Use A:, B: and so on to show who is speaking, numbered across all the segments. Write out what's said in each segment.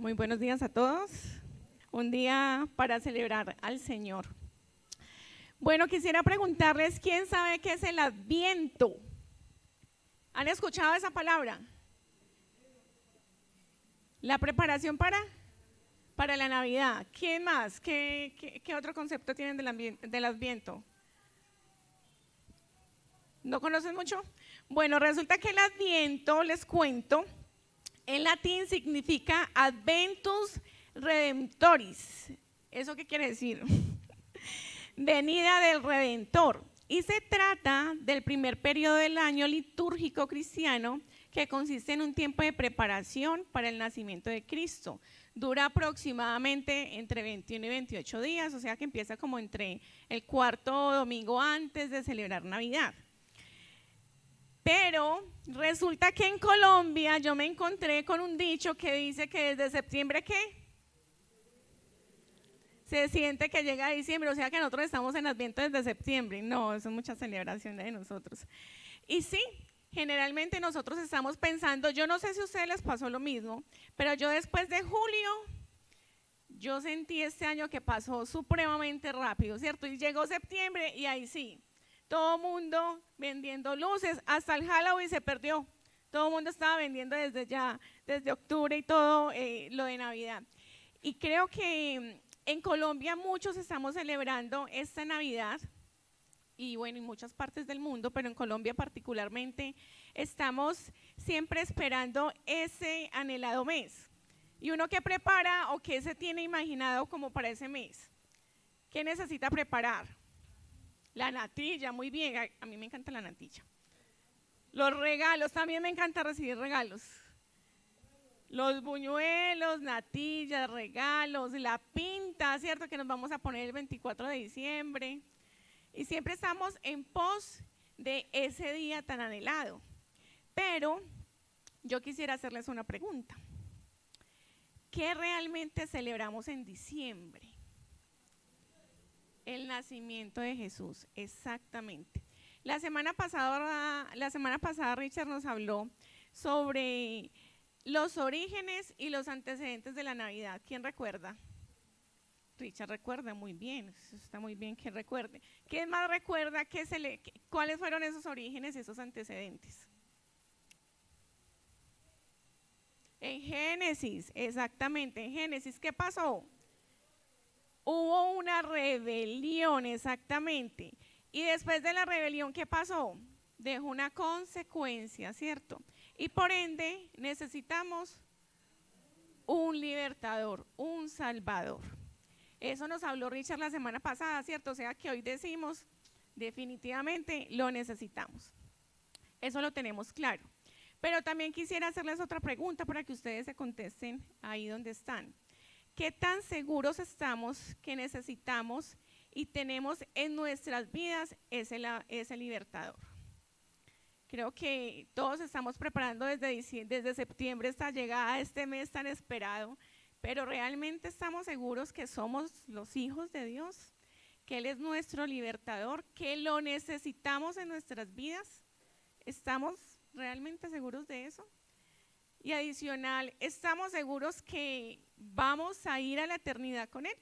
A: Muy buenos días a todos. Un día para celebrar al Señor. Bueno, quisiera preguntarles, ¿quién sabe qué es el Adviento? ¿Han escuchado esa palabra? La preparación para la Navidad. ¿Quién más? ¿Qué otro concepto tienen del Adviento? ¿No conocen mucho? Bueno, resulta que el Adviento, les cuento, en latín significa Adventus Redemptoris. ¿Eso qué quiere decir? Venida del Redentor. Y se trata del primer periodo del año litúrgico cristiano que consiste en un tiempo de preparación para el nacimiento de Cristo. Dura aproximadamente entre 21 y 28 días, o sea que empieza como entre el cuarto domingo antes de celebrar Navidad. Pero resulta que en Colombia yo me encontré con un dicho que dice que desde septiembre, ¿qué? Se siente que llega diciembre, o sea que nosotros estamos en Adviento desde septiembre. No, eso es mucha celebración de nosotros. Y sí, generalmente nosotros estamos pensando, yo no sé si a ustedes les pasó lo mismo, pero yo después de julio, yo sentí este año que pasó supremamente rápido, ¿cierto? Y llegó septiembre y ahí sí, todo el mundo vendiendo luces, hasta el Halloween se perdió. Todo el mundo estaba vendiendo desde octubre y todo lo de Navidad. Y creo que en Colombia muchos estamos celebrando esta Navidad y bueno, en muchas partes del mundo, pero en Colombia particularmente estamos siempre esperando ese anhelado mes. ¿Y uno qué prepara o qué se tiene imaginado como para ese mes? ¿Qué necesita preparar? La natilla, muy bien, a mí me encanta la natilla. Los regalos, también me encanta recibir regalos. Los buñuelos, natillas, regalos, la pinta, ¿cierto? Que nos vamos a poner el 24 de diciembre. Y siempre estamos en pos de ese día tan anhelado. Pero yo quisiera hacerles una pregunta. ¿Qué realmente celebramos en diciembre? El nacimiento de Jesús, exactamente. La semana pasada Richard nos habló sobre los orígenes y los antecedentes de la Navidad. ¿Quién recuerda? Richard recuerda muy bien, eso está muy bien que recuerde. ¿Quién más recuerda cuáles fueron esos orígenes y esos antecedentes? En Génesis, exactamente, en Génesis, ¿qué pasó? Hubo una rebelión, exactamente. Y después de la rebelión, ¿qué pasó? Dejó una consecuencia, ¿cierto? Y por ende necesitamos un libertador, un salvador. Eso nos habló Richard la semana pasada, ¿cierto? O sea que hoy decimos, definitivamente lo necesitamos. Eso lo tenemos claro. Pero también quisiera hacerles otra pregunta para que ustedes se contesten ahí donde están. ¿Qué tan seguros estamos que necesitamos y tenemos en nuestras vidas ese libertador? Creo que todos estamos preparando desde septiembre esta llegada a este mes tan esperado, pero realmente estamos seguros que somos los hijos de Dios, que Él es nuestro libertador, que lo necesitamos en nuestras vidas. ¿Estamos realmente seguros de eso? Y adicional, ¿estamos seguros que vamos a ir a la eternidad con Él?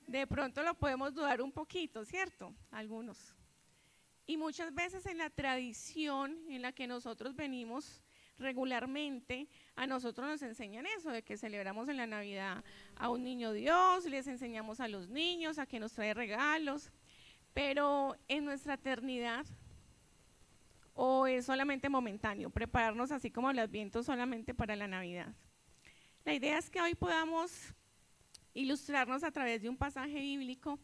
A: De pronto lo podemos dudar un poquito, ¿cierto? Algunos. Y muchas veces en la tradición en la que nosotros venimos regularmente, a nosotros nos enseñan eso, de que celebramos en la Navidad a un niño Dios, les enseñamos a los niños a que nos trae regalos, pero en nuestra eternidad, o es solamente momentáneo, prepararnos así como el Adviento solamente para la Navidad. La idea es que hoy podamos ilustrarnos a través de un pasaje bíblico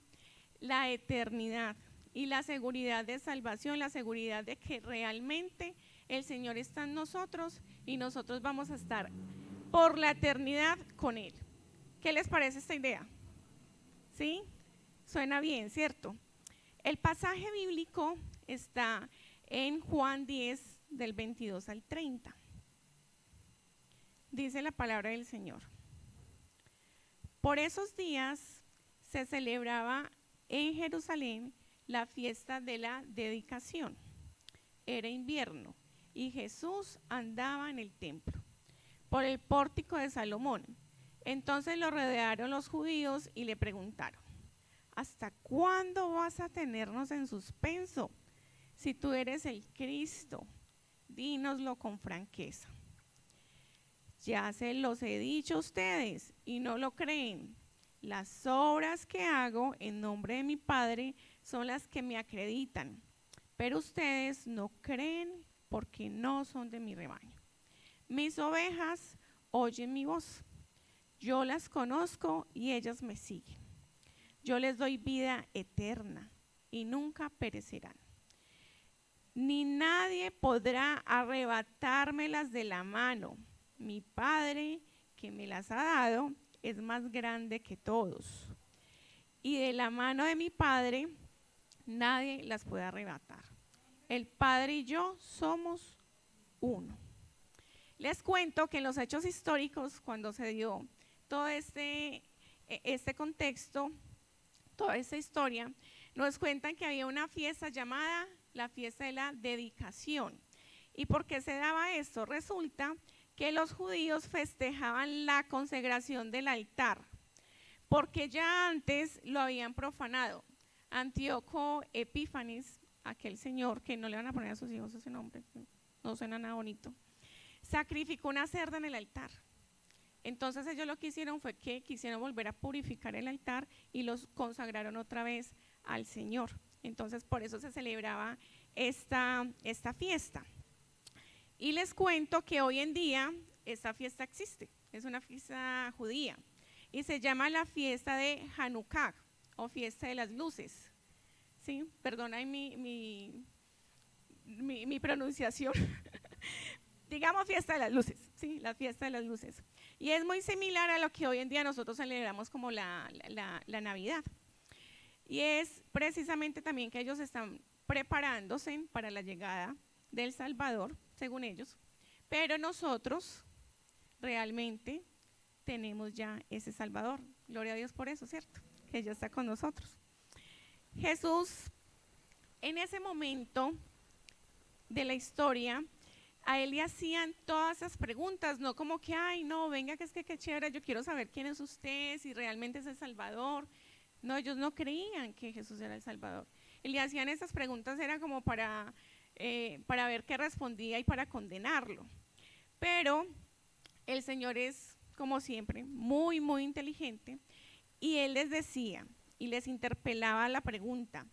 A: la eternidad y la seguridad de salvación, la seguridad de que realmente el Señor está en nosotros y nosotros vamos a estar por la eternidad con Él. ¿Qué les parece esta idea? ¿Sí? Suena bien, ¿cierto? El pasaje bíblico está en Juan 10, del 22 al 30. Dice la palabra del Señor. Por esos días se celebraba en Jerusalén la fiesta de la dedicación. Era invierno y Jesús andaba en el templo. por el pórtico de Salomón. Entonces lo rodearon los judíos y le preguntaron: ¿hasta cuándo vas a tenernos en suspenso? Si tú eres el Cristo, dínoslo con franqueza. Ya se los he dicho a ustedes y no lo creen. Las obras que hago en nombre de mi Padre son las que me acreditan, pero ustedes no creen porque no son de mi rebaño. Mis ovejas oyen mi voz. Yo las conozco y ellas me siguen. Yo les doy vida eterna y nunca perecerán. Ni nadie podrá arrebatármelas de la mano. Mi Padre, que me las ha dado, es más grande que todos. Y de la mano de mi Padre, nadie las puede arrebatar. El Padre y yo somos uno. Les cuento que en los hechos históricos, cuando se dio todo este contexto, toda esta historia, nos cuentan que había una fiesta llamada la fiesta de la dedicación. ¿Y por qué se daba esto? Resulta que los judíos festejaban la consagración del altar, porque ya antes lo habían profanado. Antíoco Epífanes, aquel señor que no le van a poner a sus hijos ese nombre, no suena nada bonito, sacrificó una cerda en el altar. Entonces ellos lo que hicieron fue que quisieron volver a purificar el altar y los consagraron otra vez al Señor. Entonces por eso se celebraba esta fiesta. Y les cuento que hoy en día esta fiesta existe, es una fiesta judía y se llama la fiesta de Hanukkah o fiesta de las luces. ¿Sí? Perdona mi pronunciación. Digamos fiesta de las luces, ¿sí? La fiesta de las luces. Y es muy similar a lo que hoy en día nosotros celebramos como la Navidad. Y es precisamente también que ellos están preparándose para la llegada del Salvador, según ellos, pero nosotros realmente tenemos ya ese Salvador. Gloria a Dios por eso, ¿cierto? Que ya está con nosotros. Jesús, en ese momento de la historia, a él le hacían todas esas preguntas, no como que, ay, no, venga, que es que qué chévere, yo quiero saber quién es usted, si realmente es el Salvador. No, ellos no creían que Jesús era el Salvador. Y le hacían esas preguntas, era como para ver qué respondía y para condenarlo. Pero el Señor es, como siempre, muy, muy inteligente, y Él les decía, y les interpelaba la pregunta,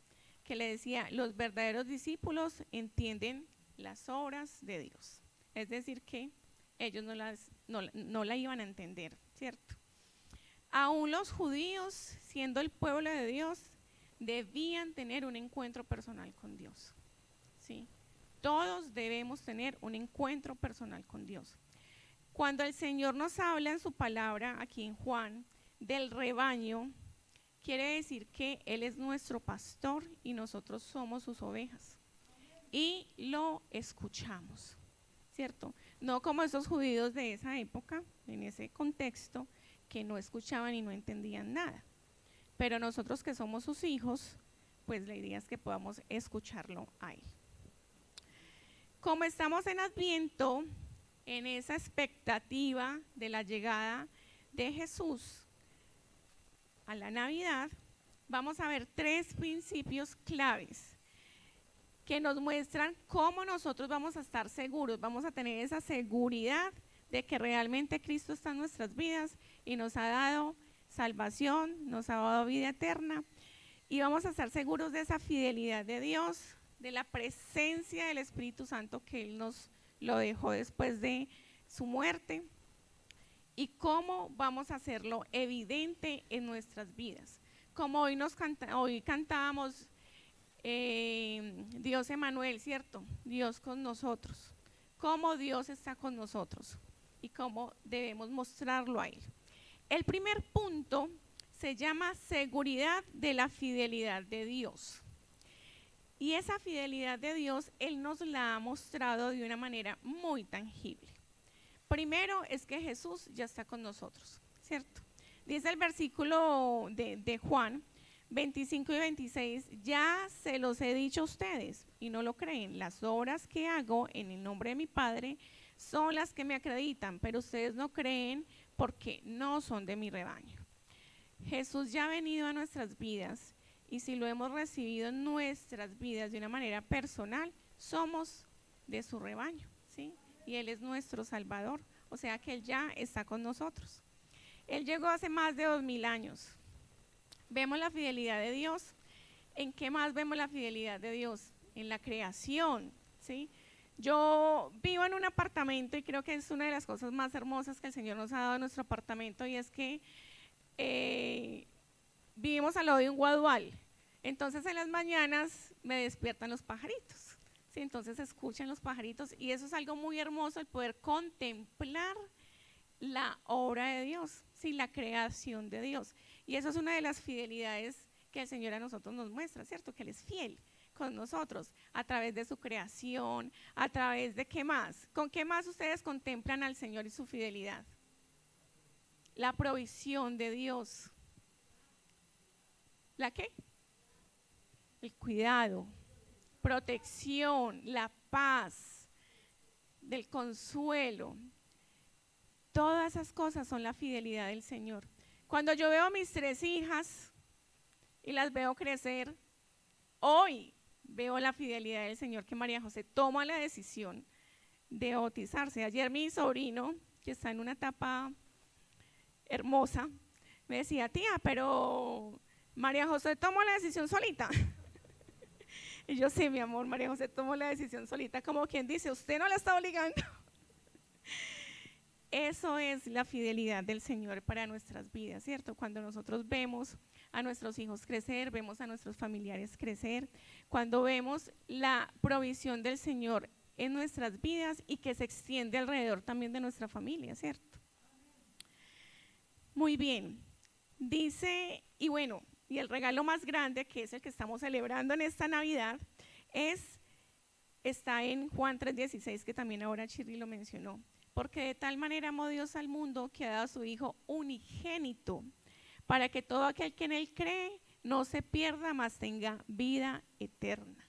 A: que le decía, los verdaderos discípulos entienden las obras de Dios. Es decir, que ellos no la iban a entender, ¿cierto? Aún los judíos, siendo el pueblo de Dios, debían tener un encuentro personal con Dios. ¿Sí? Todos debemos tener un encuentro personal con Dios. Cuando el Señor nos habla en su palabra, aquí en Juan, del rebaño, quiere decir que Él es nuestro pastor y nosotros somos sus ovejas. Y lo escuchamos, ¿cierto? No como esos judíos de esa época, en ese contexto, que no escuchaban y no entendían nada. Pero nosotros que somos sus hijos, pues la idea es que podamos escucharlo a Él. Como estamos en Adviento, en esa expectativa de la llegada de Jesús a la Navidad, vamos a ver 3 principios claves que nos muestran cómo nosotros vamos a estar seguros, vamos a tener esa seguridad de que realmente Cristo está en nuestras vidas y nos ha dado salvación, nos ha dado vida eterna, y vamos a estar seguros de esa fidelidad de Dios, de la presencia del Espíritu Santo que Él nos lo dejó después de su muerte, y cómo vamos a hacerlo evidente en nuestras vidas. Como hoy cantábamos Dios Emmanuel, ¿cierto? Dios con nosotros. Cómo Dios está con nosotros y cómo debemos mostrarlo a Él. El primer punto se llama seguridad de la fidelidad de Dios. Y esa fidelidad de Dios, Él nos la ha mostrado de una manera muy tangible. Primero es que Jesús ya está con nosotros, ¿cierto? Dice el versículo de Juan 25 y 26, ya se los he dicho a ustedes y no lo creen. Las obras que hago en el nombre de mi Padre son las que me acreditan, pero ustedes no creen porque no son de mi rebaño. Jesús ya ha venido a nuestras vidas y si lo hemos recibido en nuestras vidas de una manera personal, somos de su rebaño, ¿sí? Y Él es nuestro Salvador, o sea que Él ya está con nosotros. Él llegó hace más de 2000 años. Vemos la fidelidad de Dios. ¿En qué más vemos la fidelidad de Dios? En la creación, ¿sí? Yo vivo en un apartamento y creo que es una de las cosas más hermosas que el Señor nos ha dado en nuestro apartamento y es que vivimos al lado de un guadual. Entonces en las mañanas me despiertan los pajaritos, ¿sí? Entonces escuchan los pajaritos y eso es algo muy hermoso, el poder contemplar la obra de Dios, ¿sí? La creación de Dios. Y eso es una de las fidelidades que el Señor a nosotros nos muestra, ¿cierto? Que Él es fiel con nosotros a través de su creación, a través de qué más. ¿Con qué más ustedes contemplan al Señor y su fidelidad? La provisión de Dios. ¿La qué? El cuidado, protección, la paz, del consuelo. Todas esas cosas son la fidelidad del Señor. Cuando yo veo a mis 3 hijas y las veo crecer, hoy veo la fidelidad del Señor que María José toma la decisión de bautizarse. Ayer mi sobrino, que está en una etapa hermosa, me decía, tía, pero María José tomó la decisión solita. Y yo, sí, mi amor, María José tomó la decisión solita, como quien dice, usted no la está obligando. Eso es la fidelidad del Señor para nuestras vidas, ¿cierto? Cuando nosotros vemos a nuestros hijos crecer, vemos a nuestros familiares crecer, cuando vemos la provisión del Señor en nuestras vidas y que se extiende alrededor también de nuestra familia, ¿cierto? Muy bien, dice, y bueno, y el regalo más grande, que es el que estamos celebrando en esta Navidad, está en Juan 3:16, que también ahora Chirri lo mencionó. Porque de tal manera amó Dios al mundo que ha dado a su Hijo unigénito, para que todo aquel que en Él cree no se pierda, mas tenga vida eterna.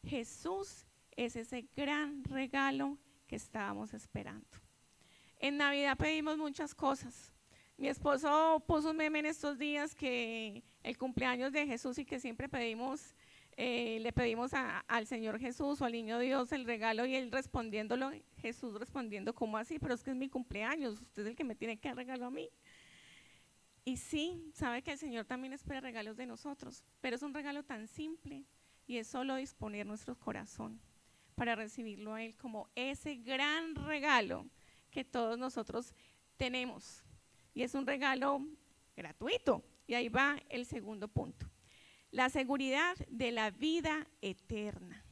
A: Jesús es ese gran regalo que estábamos esperando. En Navidad pedimos muchas cosas. Mi esposo puso un meme en estos días que el cumpleaños de Jesús y que siempre pedimos, le pedimos al Señor Jesús o al Niño Dios el regalo y él respondiéndolo, Jesús respondiendo, ¿cómo así? Pero es que es mi cumpleaños, usted es el que me tiene que dar regalo a mí. Y sí, sabe que el Señor también espera regalos de nosotros, pero es un regalo tan simple y es solo disponer nuestro corazón para recibirlo a Él como ese gran regalo que todos nosotros tenemos. Y es un regalo gratuito. Y ahí va el segundo punto. La seguridad de la vida eterna.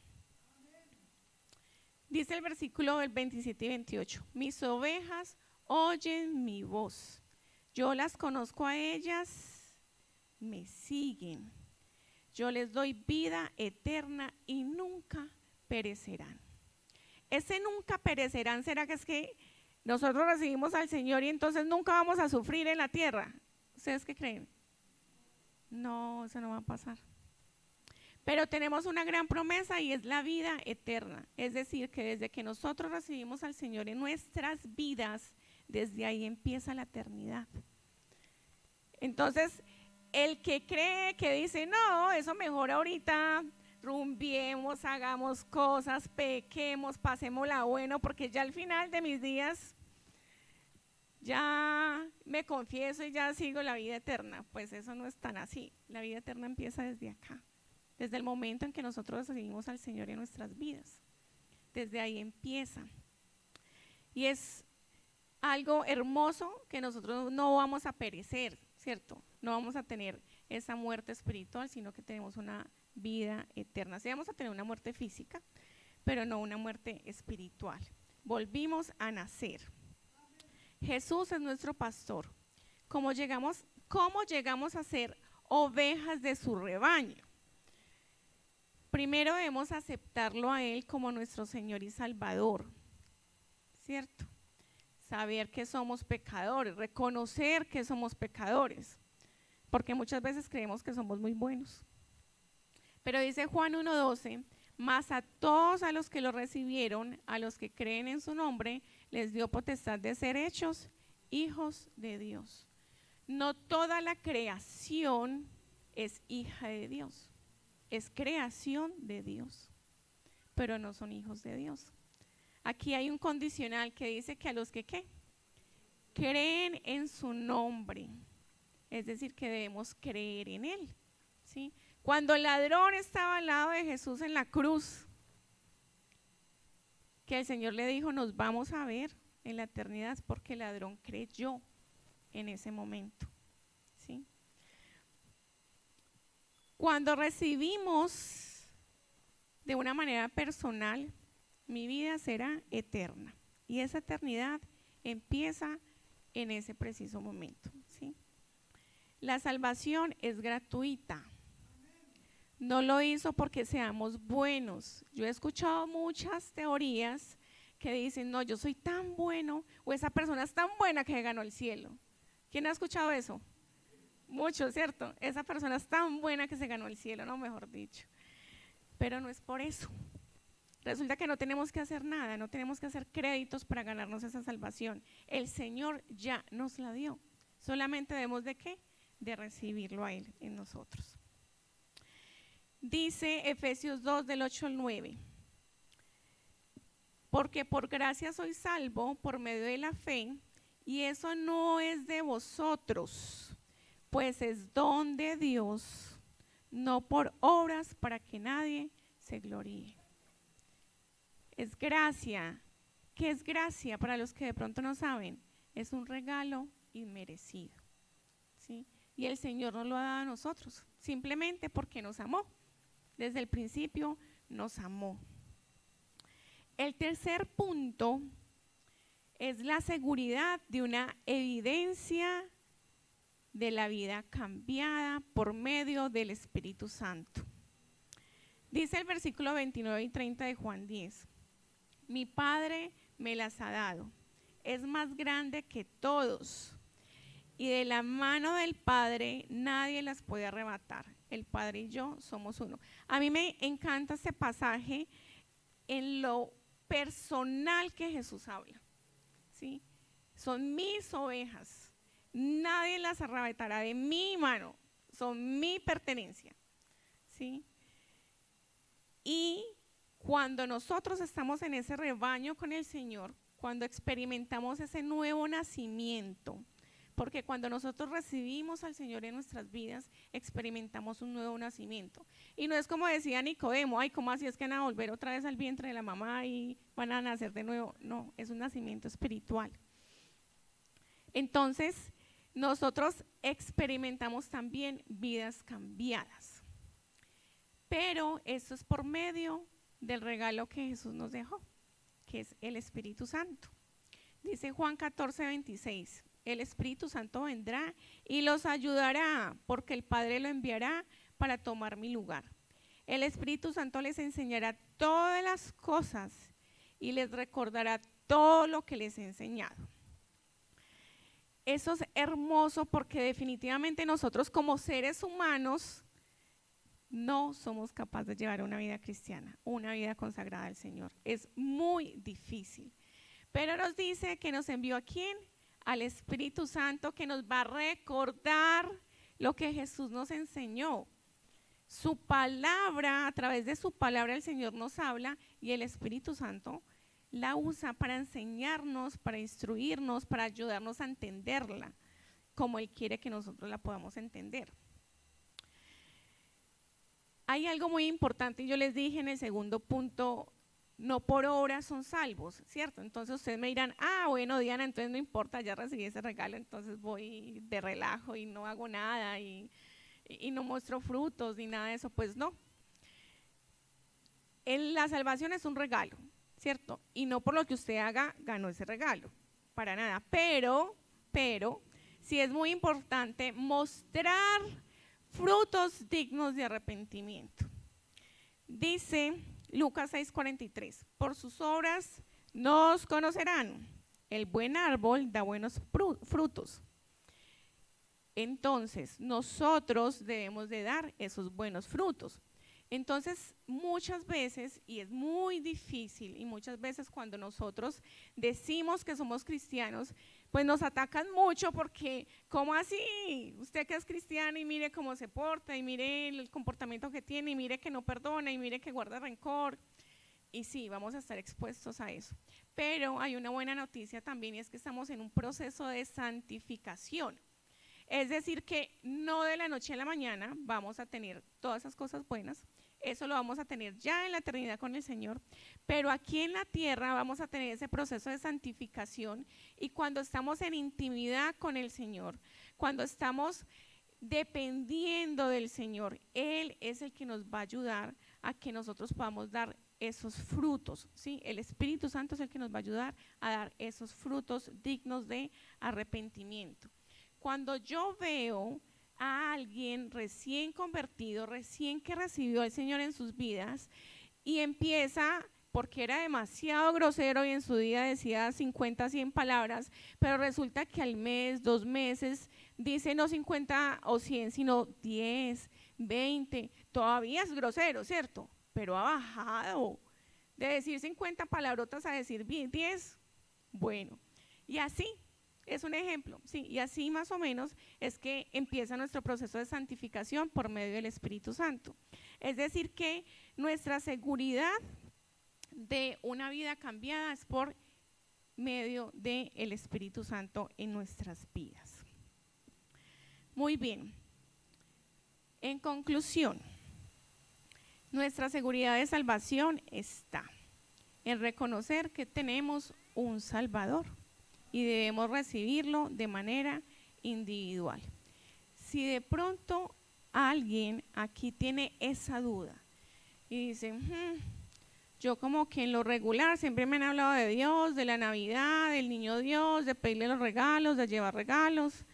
A: Dice el versículo del 27 y 28. Mis ovejas oyen mi voz. Yo las conozco a ellas, me siguen. Yo les doy vida eterna y nunca perecerán. Ese nunca perecerán, ¿será que es que nosotros recibimos al Señor y entonces nunca vamos a sufrir en la tierra? ¿Ustedes qué creen? No, eso no va a pasar. Pero tenemos una gran promesa y es la vida eterna. Es decir, que desde que nosotros recibimos al Señor en nuestras vidas, desde ahí empieza la eternidad. Entonces, el que cree que dice, no, eso mejor ahorita, rumbiemos, hagamos cosas, pequemos, pasémosla bueno, porque ya al final de mis días ya me confieso y ya sigo la vida eterna. Pues eso no es tan así. La vida eterna empieza desde acá, desde el momento en que nosotros recibimos al Señor en nuestras vidas. Desde ahí empieza. Y es algo hermoso que nosotros no vamos a perecer, ¿cierto? No vamos a tener esa muerte espiritual, sino que tenemos una vida eterna. Sí, vamos a tener una muerte física, pero no una muerte espiritual. Volvimos a nacer. Jesús es nuestro pastor. ¿Cómo llegamos a ser ovejas de su rebaño? Primero debemos aceptarlo a Él como nuestro Señor y Salvador, ¿cierto? Saber que somos pecadores, reconocer que somos pecadores, porque muchas veces creemos que somos muy buenos. Pero dice Juan 1:12, Mas a todos a los que lo recibieron, a los que creen en su nombre, les dio potestad de ser hechos hijos de Dios. No toda la creación es hija de Dios, es creación de Dios, pero no son hijos de Dios. Aquí hay un condicional que dice que a los que ¿qué? Creen en su nombre, es decir, que debemos creer en Él, ¿sí? Cuando el ladrón estaba al lado de Jesús en la cruz, que el Señor le dijo, nos vamos a ver en la eternidad, es porque el ladrón creyó en ese momento, ¿sí? Cuando recibimos de una manera personal, mi vida será eterna, y esa eternidad empieza en ese preciso momento, ¿sí? La salvación es gratuita. No lo hizo porque seamos buenos. Yo he escuchado muchas teorías que dicen, no, yo soy tan bueno, o esa persona es tan buena que ganó el cielo. ¿Quién ha escuchado eso? Mucho, ¿cierto? Esa persona es tan buena que se ganó el cielo, no, mejor dicho. Pero no es por eso. Resulta que no tenemos que hacer nada, no tenemos que hacer créditos para ganarnos esa salvación. El Señor ya nos la dio. Solamente debemos de ¿qué? De recibirlo a Él en nosotros. Dice Efesios 2 del 8 al 9. Porque por gracia soy salvo por medio de la fe, y eso no es de vosotros, pues es don de Dios, no por obras para que nadie se gloríe. Es gracia. ¿Qué es gracia? Para los que de pronto no saben, es un regalo inmerecido, ¿sí? Y el Señor nos lo ha dado a nosotros, simplemente porque nos amó. Desde el principio nos amó. El tercer punto es la seguridad de una evidencia de la vida cambiada por medio del Espíritu Santo. Dice el versículo 29 y 30 de Juan 10. Mi Padre me las ha dado, es más grande que todos, y de la mano del Padre nadie las puede arrebatar. El Padre y yo somos uno. A mí me encanta este pasaje en lo personal que Jesús habla, ¿sí? Son mis ovejas, nadie las arrebatará de mi mano, son mi pertenencia, ¿sí? Y cuando nosotros estamos en ese rebaño con el Señor, cuando experimentamos ese nuevo nacimiento, porque cuando nosotros recibimos al Señor en nuestras vidas, experimentamos un nuevo nacimiento. Y no es como decía Nicodemo, ay, ¿cómo así es que van a volver otra vez al vientre de la mamá y van a nacer de nuevo? No, es un nacimiento espiritual. Entonces, nosotros experimentamos también vidas cambiadas. Pero esto es por medio del regalo que Jesús nos dejó, que es el Espíritu Santo. Dice Juan 14, 26. El Espíritu Santo vendrá y los ayudará, porque el Padre lo enviará para tomar mi lugar. El Espíritu Santo les enseñará todas las cosas y les recordará todo lo que les he enseñado. Eso es hermoso porque definitivamente nosotros como seres humanos no somos capaces de llevar una vida cristiana, una vida consagrada al Señor. Es muy difícil. Pero nos dice que nos envió ¿a quién? Al Espíritu Santo, que nos va a recordar lo que Jesús nos enseñó. Su palabra, a través de su palabra el Señor nos habla y el Espíritu Santo la usa para enseñarnos, para instruirnos, para ayudarnos a entenderla, como Él quiere que nosotros la podamos entender. Hay algo muy importante, yo les dije en el segundo punto, no por obras son salvos, ¿cierto? Entonces ustedes me dirán, bueno, Diana, entonces no importa, ya recibí ese regalo, entonces voy de relajo y no hago nada y no muestro frutos ni nada de eso. Pues no. La salvación es un regalo, ¿cierto? Y no por lo que usted haga, ganó ese regalo, para nada. Pero, sí es muy importante mostrar frutos dignos de arrepentimiento. Dice Lucas 6:43, por sus obras nos conocerán. El buen árbol da buenos frutos. Entonces, nosotros debemos de dar esos buenos frutos. Entonces, muchas veces, y es muy difícil, y muchas veces cuando nosotros decimos que somos cristianos, pues nos atacan mucho porque, ¿cómo así? Usted que es cristiano y mire cómo se porta, y mire el comportamiento que tiene, y mire que no perdona, y mire que guarda rencor. Y sí, vamos a estar expuestos a eso. Pero hay una buena noticia también, y es que estamos en un proceso de santificación. Es decir, que no de la noche a la mañana vamos a tener todas esas cosas buenas, eso lo vamos a tener ya en la eternidad con el Señor, pero aquí en la tierra vamos a tener ese proceso de santificación, y cuando estamos en intimidad con el Señor, cuando estamos dependiendo del Señor, Él es el que nos va a ayudar a que nosotros podamos dar esos frutos, ¿sí? El Espíritu Santo es el que nos va a ayudar a dar esos frutos dignos de arrepentimiento. Cuando yo veo a alguien recién convertido, recién que recibió al Señor en sus vidas, y empieza, porque era demasiado grosero y en su día decía 50, 100 palabras, pero resulta que al mes, 2 meses, dice no 50 o 100, sino 10, 20, todavía es grosero, ¿cierto? Pero ha bajado de decir 50 palabrotas a decir 10, bueno, y así. Es un ejemplo, sí, y así más o menos es que empieza nuestro proceso de santificación por medio del Espíritu Santo. Es decir, que nuestra seguridad de una vida cambiada es por medio del Espíritu Santo en nuestras vidas. Muy bien. En conclusión, nuestra seguridad de salvación está en reconocer que tenemos un Salvador y debemos recibirlo de manera individual. Si de pronto alguien aquí tiene esa duda y dice, yo como que en lo regular siempre me han hablado de Dios, de la Navidad, del niño Dios, de pedirle los regalos, de llevar regalos,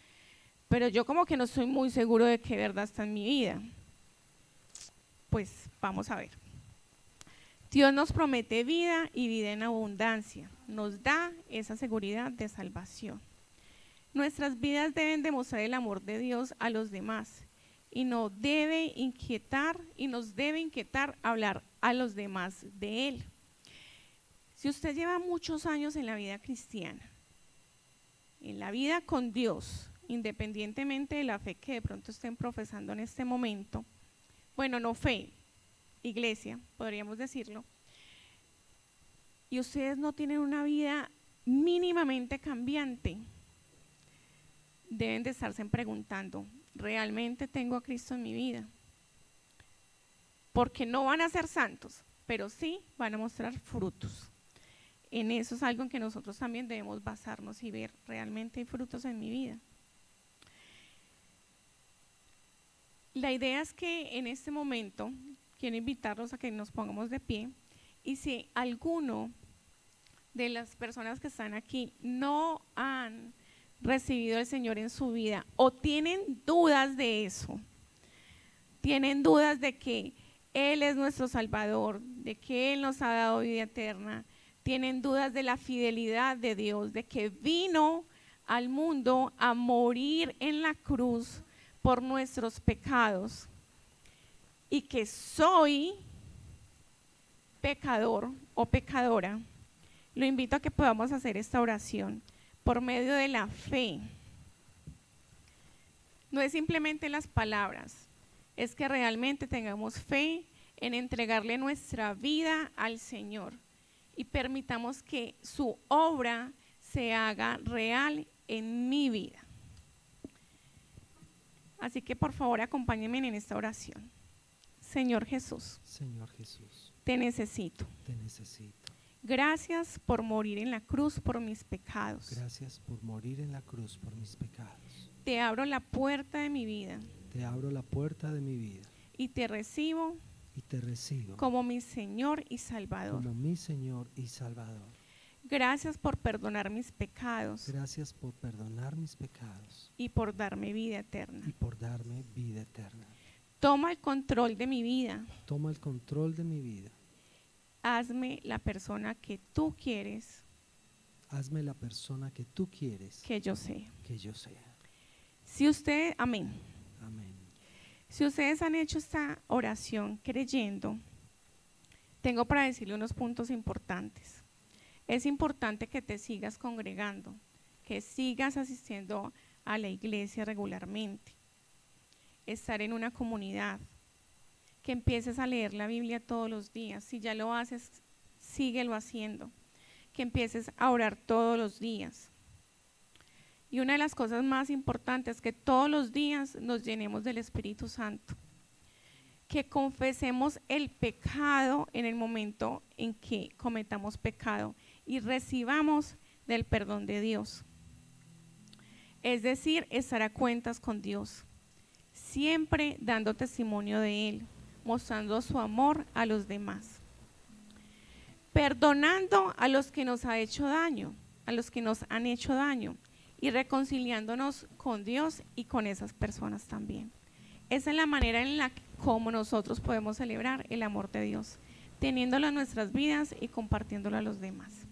A: pero yo como que no estoy muy seguro de que verdad está en mi vida. Pues vamos a ver. Dios nos promete vida y vida en abundancia. Nos da esa seguridad de salvación. Nuestras vidas deben demostrar el amor de Dios a los demás y nos debe inquietar hablar a los demás de Él. Si usted lleva muchos años en la vida cristiana, en la vida con Dios, independientemente de la fe que de pronto estén profesando en este momento, bueno, no fe, iglesia, podríamos decirlo, y ustedes no tienen una vida mínimamente cambiante, deben de estarse preguntando, ¿realmente tengo a Cristo en mi vida? Porque no van a ser santos, pero sí van a mostrar frutos. En eso es algo en que nosotros también debemos basarnos y ver, ¿realmente hay frutos en mi vida? La idea es que en este momento quiero invitarlos a que nos pongamos de pie, y si alguno de las personas que están aquí no han recibido al Señor en su vida o tienen dudas de eso, tienen dudas de que Él es nuestro Salvador, de que Él nos ha dado vida eterna, tienen dudas de la fidelidad de Dios, de que vino al mundo a morir en la cruz por nuestros pecados, y que soy pecador o pecadora, lo invito a que podamos hacer esta oración por medio de la fe. No es simplemente las palabras, es que realmente tengamos fe en entregarle nuestra vida al Señor y permitamos que su obra se haga real en mi vida. Así que por favor acompáñenme en esta oración. Señor Jesús, te necesito. Gracias por morir en la cruz por mis pecados.
B: Gracias por morir en la cruz por mis pecados.
A: Te abro la puerta de mi vida.
B: Te abro la puerta de mi vida.
A: Y te recibo. Como mi Señor y Salvador.
B: Como mi Señor y Salvador.
A: Gracias por perdonar mis pecados.
B: Gracias por perdonar mis pecados.
A: Y por darme vida eterna.
B: Y por darme vida eterna.
A: Toma el control de mi vida.
B: Toma el control de mi vida.
A: Hazme la persona que tú quieres.
B: Hazme la persona que tú quieres
A: que yo sea.
B: Que yo sea.
A: Si usted, amén.
B: Amén.
A: Si ustedes han hecho esta oración creyendo, tengo para decirle unos puntos importantes. Es importante que te sigas congregando, que sigas asistiendo a la iglesia regularmente, estar en una comunidad, que empieces a leer la Biblia todos los días. Si ya lo haces, síguelo haciendo, que empieces a orar todos los días. Y una de las cosas más importantes es que todos los días nos llenemos del Espíritu Santo, que confesemos el pecado en el momento en que cometamos pecado y recibamos del perdón de Dios. Es decir, estar a cuentas con Dios, siempre dando testimonio de Él, mostrando su amor a los demás, perdonando a los que nos han hecho daño, y reconciliándonos con Dios y con esas personas también. Esa es la manera en la que como nosotros podemos celebrar el amor de Dios, teniéndolo en nuestras vidas y compartiéndolo a los demás.